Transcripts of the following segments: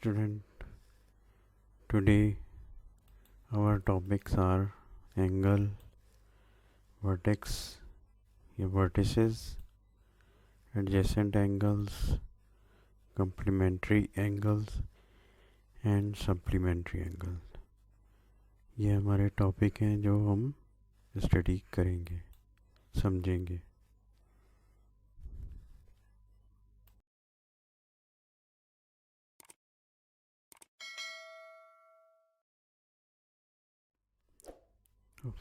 student. Today our topics are angle, vertex, vertices, adjacent angles, complementary angles and supplementary angles. ये हमारे topic हैं जो हम study करेंगे, समझेंगे.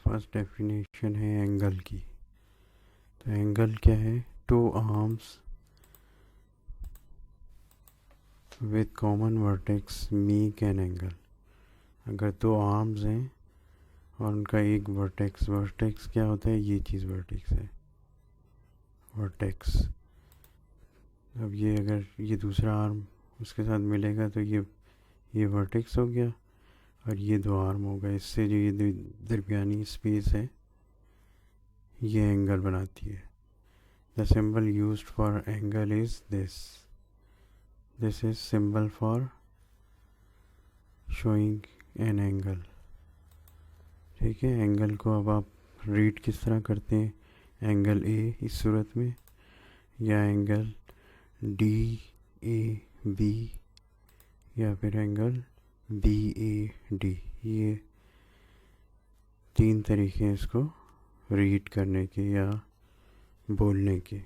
फर्स्ट डेफिनेशन है एंगल की. तो एंगल क्या है? Two arms with common vertex make an angle. अगर दो आर्म्स हैं और उनका एक वर्टेक्स क्या होता है? ये चीज़ वर्टेक्स है, वर्टेक्स. अब ये अगर ये दूसरा आर्म उसके साथ मिलेगा तो ये वर्टेक्स हो गया और ये दो आर्म होगा. इससे जो ये दरमियानी स्पेस है ये एंगल बनाती है. The symbol used for angle is this is symbol for showing an angle. ठीक है. एंगल को अब आप रीड किस तरह करते हैं? एंगल ए इस सूरत में, या एंगल डी ए बी, या फिर एंगल बी ए डी. ये तीन तरीके हैं इसको रीड करने के या बोलने के.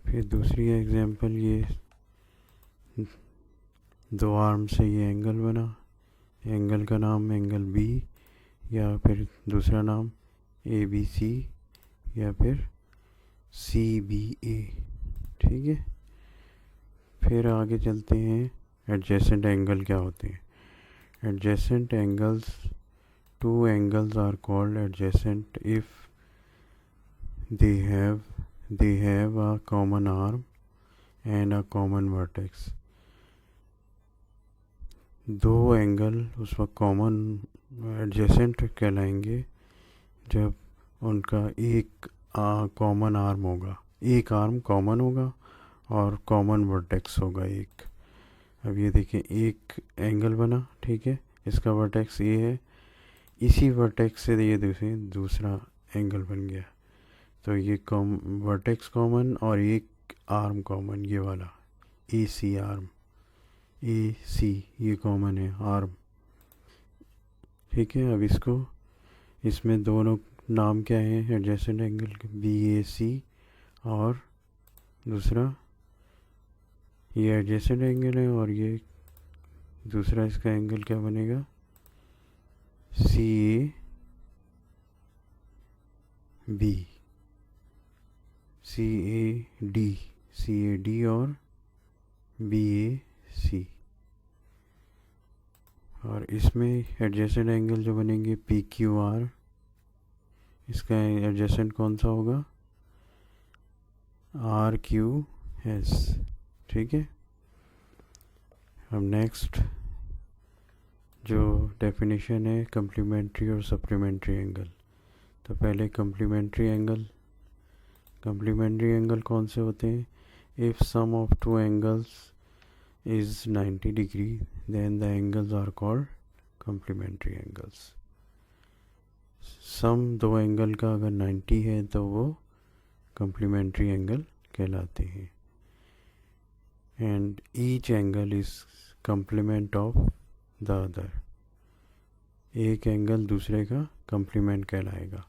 फिर दूसरी एग्जांपल, ये दो आर्म से ये एंगल बना. एंगल का नाम एंगल बी, या फिर दूसरा नाम ए बी सी, या फिर सी बी ए. ठीक है. फिर आगे चलते हैं. एडजेसेंट एंगल क्या होते हैं? Adjacent angles, two angles are called adjacent if they have a common arm and a common vertex. दो एंगल उस वक्त कॉमन एडजेसेंट कहलाएंगे जब उनका एक कॉमन आर्म होगा, एक आर्म कॉमन होगा और कॉमन वर्टेक्स होगा एक. अब ये देखिए एक एंगल बना. ठीक है. इसका वर्टेक्स ये है, इसी वर्टेक्स से ये दूसरा एंगल बन गया. तो ये वर्टेक्स कॉमन और एक आर्म कॉमन, ये वाला ए सी आर्म, ए सी ये कॉमन है आर्म. ठीक है. अब इसमें दोनों नाम क्या है एडजेसेंट एंगल के? बी ए सी, और दूसरा ये एडजेसेंट एंगल है और ये दूसरा इसका एंगल क्या बनेगा? C A B, C A D और बी ए सी. और इसमें एडजेसेंट एंगल जो बनेंगे पी क्यू आर, इसका एडजेसेंट कौन सा होगा? R Q S. ठीक है. अब नेक्स्ट जो डेफिनेशन है कम्प्लीमेंट्री और सप्लीमेंट्री एंगल. तो पहले कम्प्लीमेंट्री एंगल कौन से होते हैं? If sum of two angles is 90 degree then the angles are called complementary angles. Sum दो एंगल का अगर 90 है तो वो कम्प्लीमेंट्री एंगल कहलाते हैं. And each angle is complement of the other. एक एंगल दूसरे का कम्प्लीमेंट कहलाएगा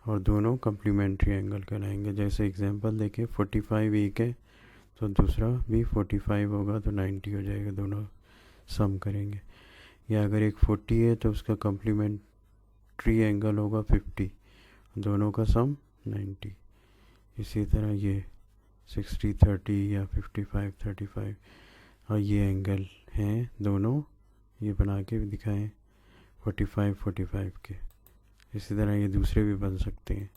और दोनों कम्प्लीमेंट्री एंगल कहलाएंगे. जैसे एग्जांपल देखिए, 45 एक है तो दूसरा भी 45 होगा तो 90 हो जाएगा. दोनों सम करेंगे. या अगर एक 40 है तो उसका कम्प्लीमेंट्री एंगल होगा 50, दोनों का सम 90. इसी तरह ये 60-30 या 55-35 और ये एंगल हैं दोनों, ये बना के भी दिखाएं 45-45 के. इसी तरह ये दूसरे भी बन सकते हैं.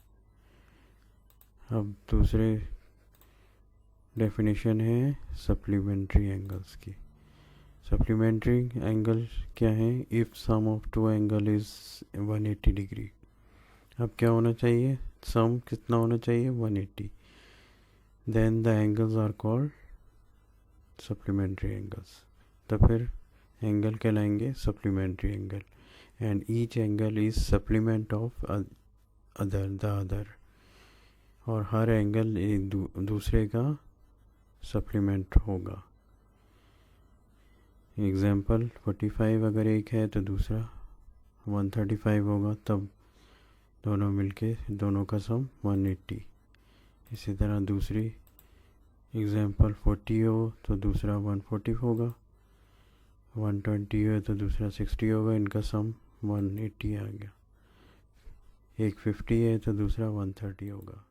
अब दूसरे डेफिनेशन है सप्लीमेंट्री एंगल्स की. सप्लीमेंट्री एंगल क्या है? If sum of two angle is 180 degree. अब क्या होना चाहिए? सम कितना होना चाहिए? 180. Then the angles are called supplementary angles. तो फिर एंगल कहलाएंगे supplementary angle, and each angle is supplement of the other, और हर एंगल एक दूसरे का सप्लीमेंट होगा। एग्जाम्पल 45 अगर एक है तो दूसरा 135 होगा, तब दोनों मिलके दोनों का सम 180। इसी तरह दूसरी एग्जाम्पल 40 हो तो दूसरा 140 होगा, 120 हो तो दूसरा 60 होगा, इनका सम 180 आ गया। एक 50 है तो दूसरा 130 होगा।